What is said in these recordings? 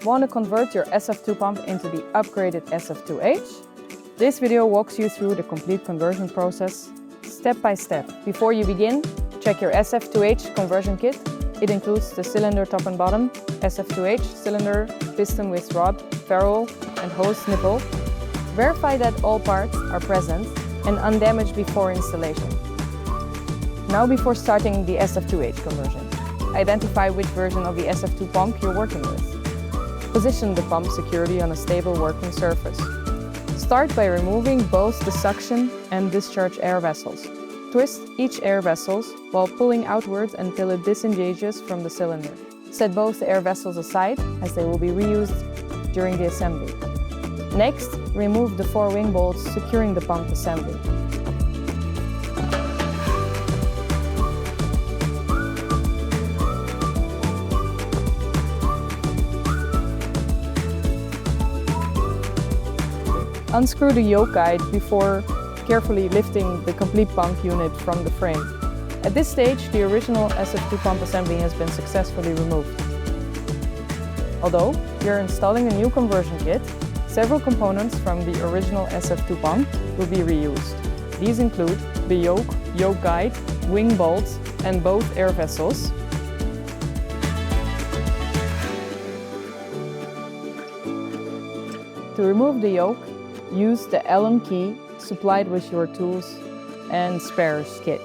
Want to convert your SF2 pump into the upgraded SF2H? This video walks you through the complete conversion process, step by step. Before you begin, check your SF2H conversion kit. It includes the cylinder top and bottom, SF2H cylinder, piston with rod, ferrule and hose nipple. Verify that all parts are present and undamaged before installation. Now, before starting the SF2H conversion, identify which version of the SF2 pump you're working with. Position the pump securely on a stable working surface. Start by removing both the suction and discharge air vessels. Twist each air vessels while pulling outwards until it disengages from the cylinder. Set both the air vessels aside as they will be reused during the assembly. Next, remove the 4 wing bolts securing the pump assembly. Unscrew the yoke guide before carefully lifting the complete pump unit from the frame. At this stage, the original SF2 pump assembly has been successfully removed. Although you're installing a new conversion kit, several components from the original SF2 pump will be reused. These include the yoke guide, wing bolts, and both air vessels. To remove the yoke, use the Allen key supplied with your tools and spares kit.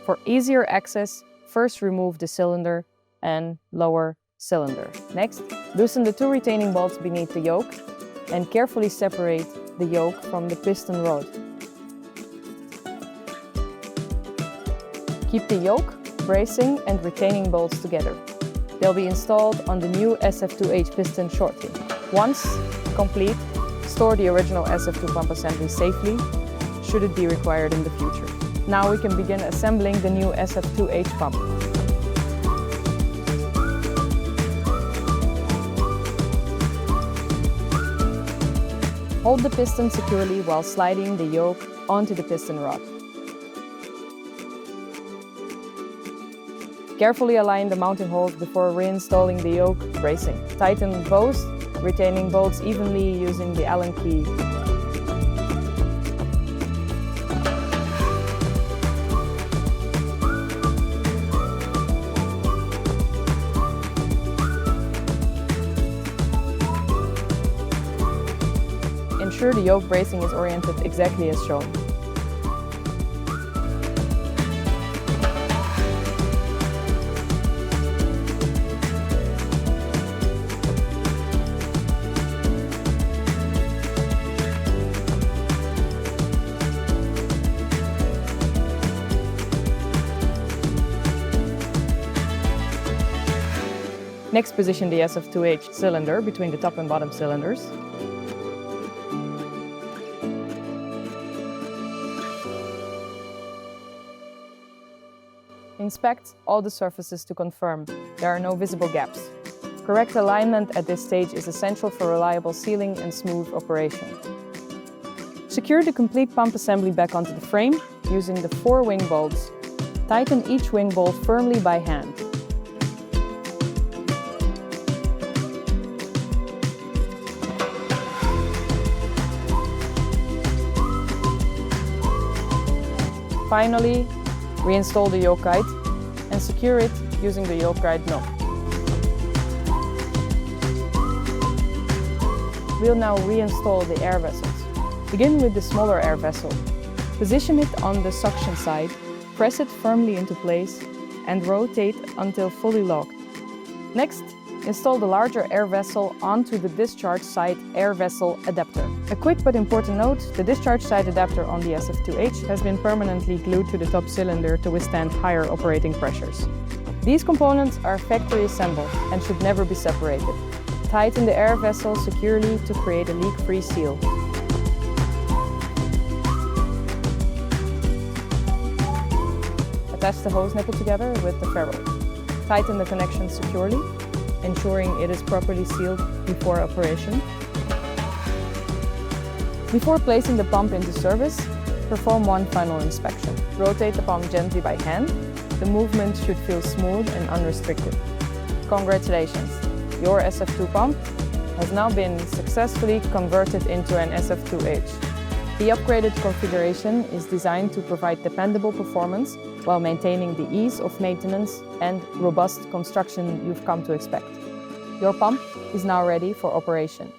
For easier access, first remove the cylinder and lower cylinder. Next, loosen the 2 retaining bolts beneath the yoke and carefully separate the yoke from the piston rod. Keep the yoke, bracing and retaining bolts together. They'll be installed on the new SF2H piston shortly. Once complete, store the original SF2 pump assembly safely, should it be required in the future. Now we can begin assembling the new SF2H pump. Hold the piston securely while sliding the yoke onto the piston rod. Carefully align the mounting holes before reinstalling the yoke bracing. Tighten both retaining bolts evenly using the Allen key. Ensure the yoke bracing is oriented exactly as shown. Next, position the SF2H cylinder between the top and bottom cylinders. Inspect all the surfaces to confirm there are no visible gaps. Correct alignment at this stage is essential for reliable sealing and smooth operation. Secure the complete pump assembly back onto the frame using the 4 wing bolts. Tighten each wing bolt firmly by hand. Finally, reinstall the yoke guide and secure it using the yoke guide knob. We'll now reinstall the air vessels. Begin with the smaller air vessel. Position it on the suction side, press it firmly into place and rotate until fully locked. Next, install the larger air vessel onto the discharge side air vessel adapter. A quick but important note, the discharge side adapter on the SF2H has been permanently glued to the top cylinder to withstand higher operating pressures. These components are factory assembled and should never be separated. Tighten the air vessel securely to create a leak-free seal. Attach the hose nipple together with the ferrule. Tighten the connection securely, ensuring it is properly sealed before operation. Before placing the pump into service, perform one final inspection. Rotate the pump gently by hand. The movement should feel smooth and unrestricted. Congratulations! Your SF2 pump has now been successfully converted into an SF2H. The upgraded configuration is designed to provide dependable performance while maintaining the ease of maintenance and robust construction you've come to expect. Your pump is now ready for operation.